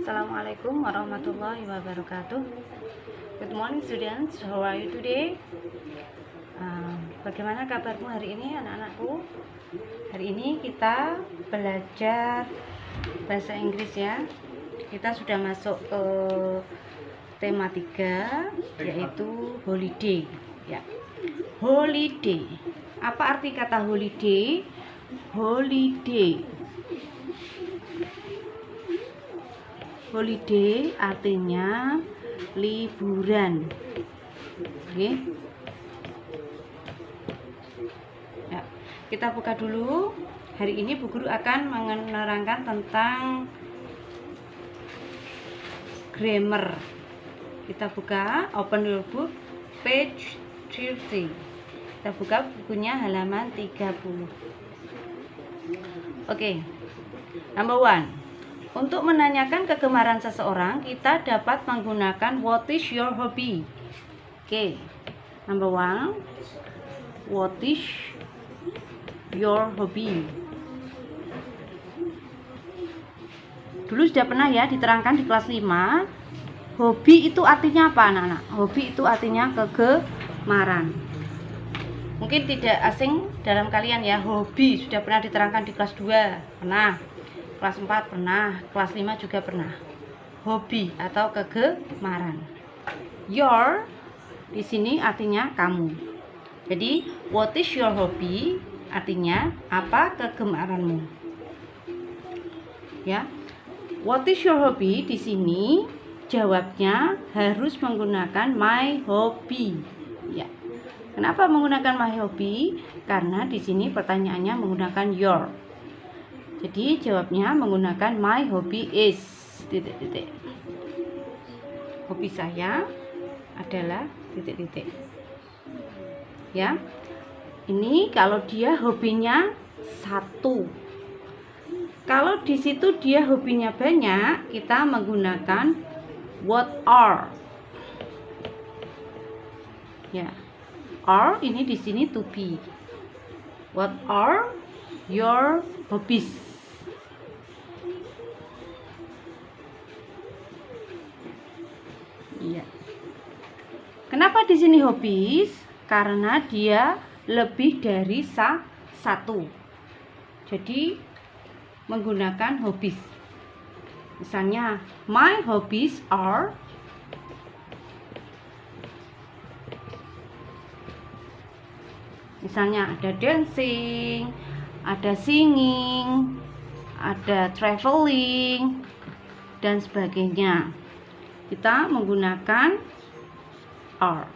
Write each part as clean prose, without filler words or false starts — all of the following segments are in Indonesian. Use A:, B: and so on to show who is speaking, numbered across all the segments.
A: Assalamualaikum warahmatullahi wabarakatuh. Good morning students, how are you today? Bagaimana kabarmu hari ini anak-anakku? Hari ini kita belajar bahasa Inggris ya. Kita sudah masuk ke tema 3, yaitu holiday ya. Holiday. Apa arti kata holiday? Holiday artinya liburan. Oke. Ya, kita buka dulu. Hari ini Bu Guru akan menerangkan tentang grammar. Kita buka, open your book, page 30. Kita buka bukunya halaman 30. Oke. Number 1. Untuk menanyakan kegemaran seseorang, kita dapat menggunakan what is your hobby? Oke. Number 1. What is your hobby? Dulu sudah pernah ya diterangkan di kelas 5. Hobi itu artinya apa, anak-anak? Hobi itu artinya kegemaran. Mungkin tidak asing dalam kalian ya, hobi sudah pernah diterangkan di kelas 2. Pernah. Kelas 4 pernah, kelas 5 juga pernah. Hobi atau kegemaran. Your di sini artinya kamu. Jadi, what is your hobby? Artinya apa kegemaranmu? Ya. What is your hobby? Di sini jawabnya harus menggunakan my hobby. Ya. Kenapa menggunakan my hobby? Karena di sini pertanyaannya menggunakan your. Jadi jawabnya menggunakan my hobby is ... Hobi saya adalah ... Ya. Ini kalau dia hobinya 1. Kalau di situ dia hobinya banyak, kita menggunakan what are. Ya. Are ini di sini to be. What are your hobbies? Iya. Kenapa di sini hobbies? Karena dia lebih dari 1. Jadi menggunakan hobbies. Misalnya, my hobbies are misalnya ada dancing, ada singing, ada traveling, dan sebagainya. Kita menggunakan are.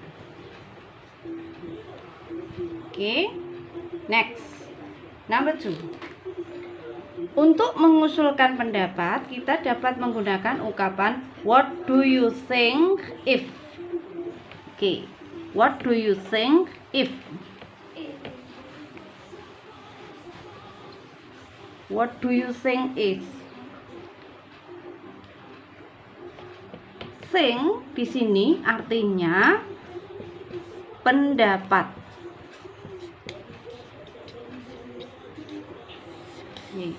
A: Oke. Next. Number 2. Untuk mengusulkan pendapat, kita dapat menggunakan ungkapan what do you think if. Oke. What do you think if? What do you think is? Think di sini artinya pendapat. Nih.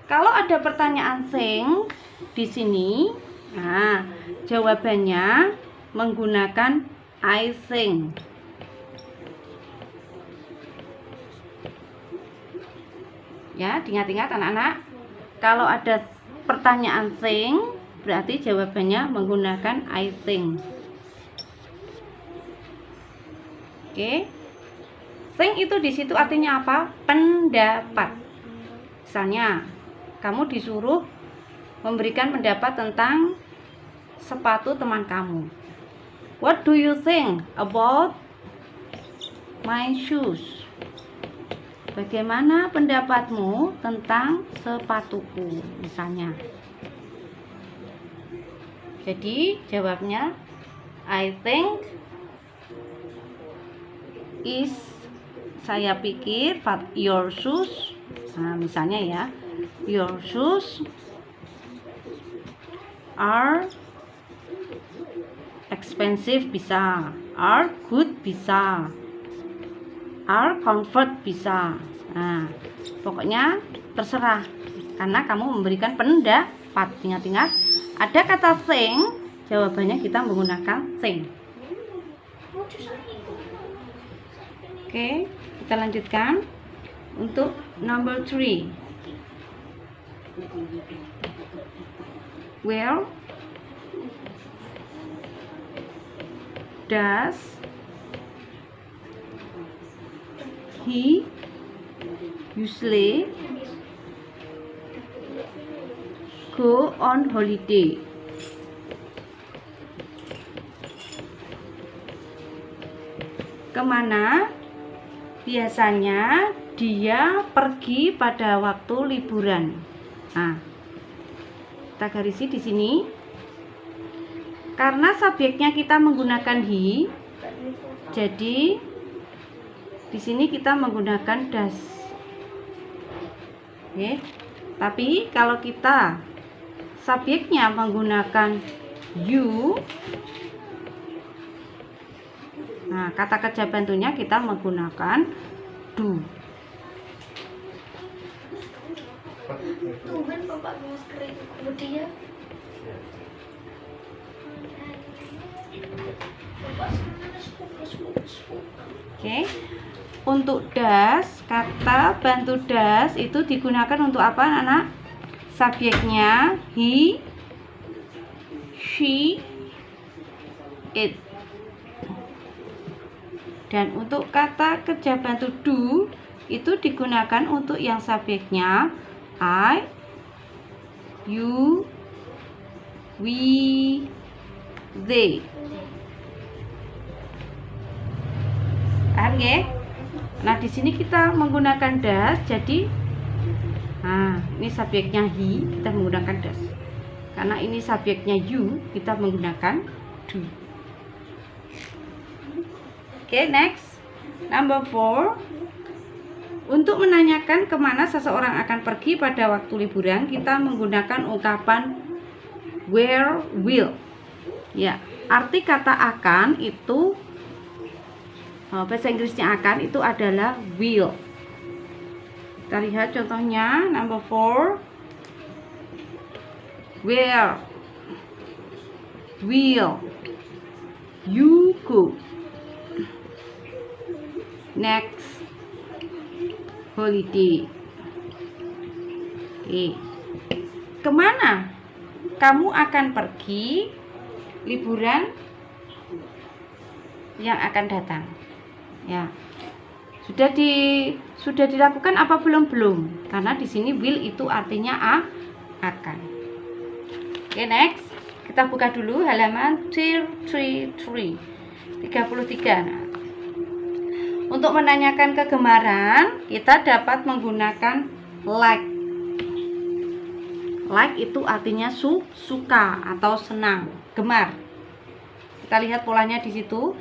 A: Kalau ada pertanyaan think di sini, nah jawabannya menggunakan I think. Ya, diingat-ingat anak-anak. Kalau ada pertanyaan think, berarti jawabannya menggunakan I think. Oke. Think itu di situ artinya apa? Pendapat. Misalnya, kamu disuruh memberikan pendapat tentang sepatu teman kamu. What do you think about my shoes? Bagaimana pendapatmu tentang sepatuku, misalnya. Jadi jawabnya I think is, saya pikir, your shoes. Nah, misalnya ya, your shoes are expensive bisa, are good bisa, are comfort bisa. Nah, pokoknya terserah karena kamu memberikan pendapat. Ingat-ingat, ada kata think, jawabannya kita menggunakan think. Oke, kita lanjutkan untuk number 3. Where does he usually go on holiday? Kemana biasanya dia pergi pada waktu liburan? Nah, kita garisi di sini. Karena subjeknya kita menggunakan he, jadi di sini kita menggunakan does. Oke. Tapi kalau kita subjeknya menggunakan you, nah kata kerja bantunya kita menggunakan do.
B: Tumben Bapak nge-screen kemudian.
A: Oke. Untuk does, kata bantu does itu digunakan untuk apa, anak? Subjeknya he, she, it. Dan untuk kata kerja bantu do itu digunakan untuk yang subjeknya I, you, we, they. Paham ya? Nah, di sini kita menggunakan does, jadi ini subjeknya he, kita menggunakan does. Karena ini subjeknya you, kita menggunakan do. Oke, next. Number 4. Untuk menanyakan kemana seseorang akan pergi pada waktu liburan, kita menggunakan ungkapan where will. Ya, arti kata akan itu, bahasa Inggrisnya akan itu adalah will. Kita lihat contohnya number 4. Where will you go next holiday? Kemana kamu akan pergi liburan yang akan datang? Ya, sudah dilakukan apa belum? Karena di sini will itu artinya akan. Oke, next kita buka dulu halaman 33. Nah, untuk menanyakan kegemaran kita dapat menggunakan like. Like itu artinya suka atau senang, gemar. Kita lihat polanya di situ.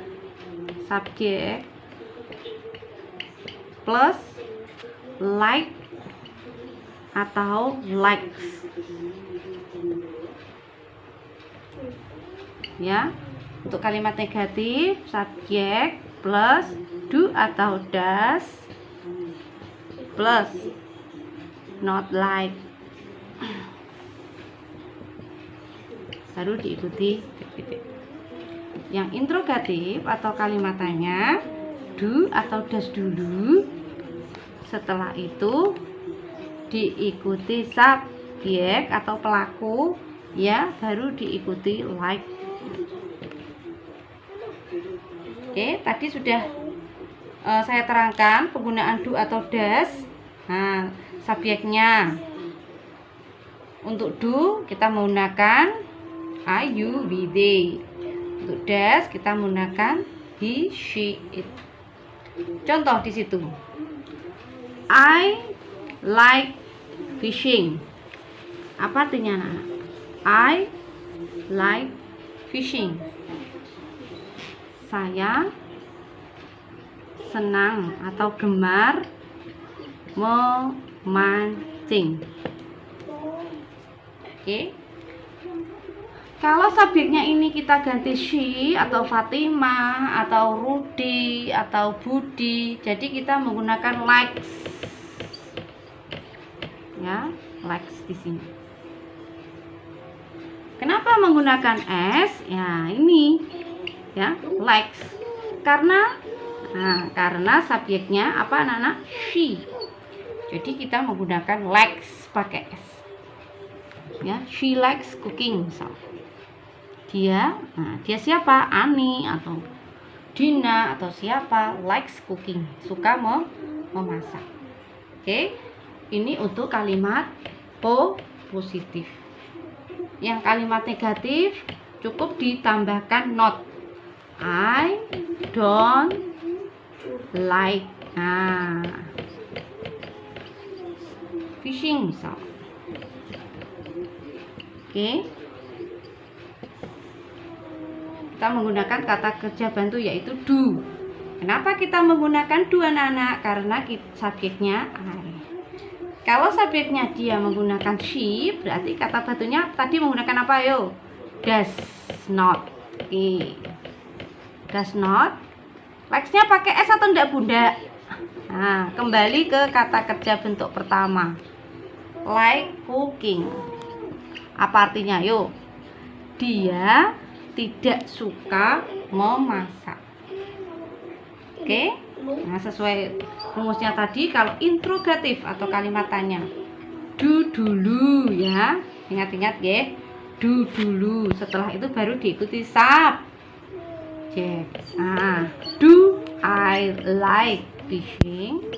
A: Subjek plus like atau likes. Ya, untuk kalimat negatif subjek plus do atau does plus not like, baru diikuti titik. Yang interrogatif atau kalimat tanya do atau does dulu, setelah itu diikuti subjek atau pelaku, ya, baru diikuti like. Oke, tadi sudah saya terangkan penggunaan do atau does. Nah, subjeknya untuk do kita menggunakan I, you, we, they. Untuk does kita menggunakan he, she, it. Contoh di situ. I like fishing. Apa artinya, anak? I like fishing. Saya senang atau gemar memancing. Oke. Kalau subjeknya ini kita ganti she atau Fatimah atau Rudi atau Budi, jadi kita menggunakan likes. ya, likes di sini. Kenapa menggunakan s? Ya, ini ya, likes. Karena subjeknya apa anak-anak? She. Jadi kita menggunakan likes pakai s. Ya, she likes cooking misal. Dia siapa? Ani atau Dina atau siapa? Likes cooking, suka memasak. Oke. Ini untuk kalimat positif. Yang kalimat negatif cukup ditambahkan not. I don't like fishing misal. Oke. Kita menggunakan kata kerja bantu yaitu do. Kenapa kita menggunakan do anak-anak? Karena subjeknya I. Kalau subjeknya dia menggunakan she, berarti kata bantunya tadi menggunakan apa yo? Does not. Oke. Does not. Likes-nya pakai s atau enggak bunda? Nah, kembali ke kata kerja bentuk pertama. Like cooking. Apa artinya? Yuk. Dia tidak suka memasak. Oke. Nah, sesuai rumusnya tadi, kalau interrogatif atau kalimat tanya, do dulu ya. Ingat-ingat ya. Do dulu. Setelah itu baru diikuti subjek. Nah, do I like fishing?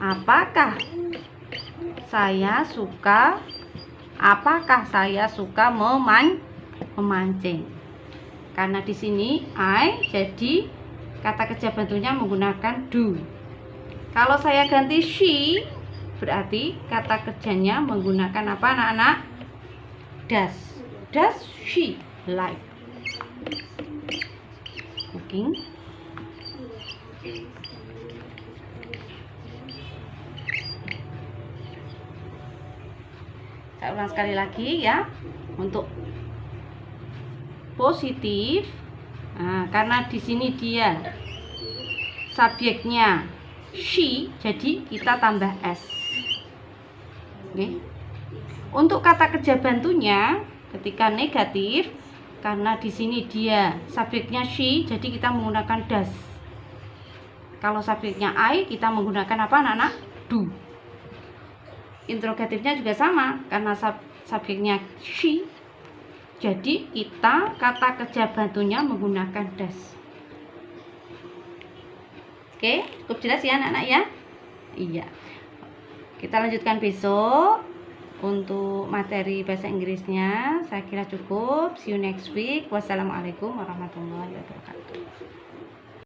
A: Apakah saya suka memancing? Karena di sini I, jadi kata kerja bantunya menggunakan do. Kalau saya ganti she, berarti kata kerjanya menggunakan apa anak-anak? Does. Does she like cooking? Saya ulang sekali lagi ya. Untuk positif, karena di sini dia subjeknya she, jadi kita tambah s. Oke. Untuk kata kerja bantunya ketika negatif, karena di sini dia subjeknya she, jadi kita menggunakan does. Kalau subjeknya I, kita menggunakan apa anak-anak? Do. Interrogatifnya juga sama, karena subjeknya she, jadi kita kata kerja bantunya menggunakan does. Oke, cukup jelas ya anak-anak ya? Iya. Kita lanjutkan besok. Untuk materi bahasa Inggrisnya saya kira cukup. See you next week. Wassalamualaikum warahmatullahi wabarakatuh.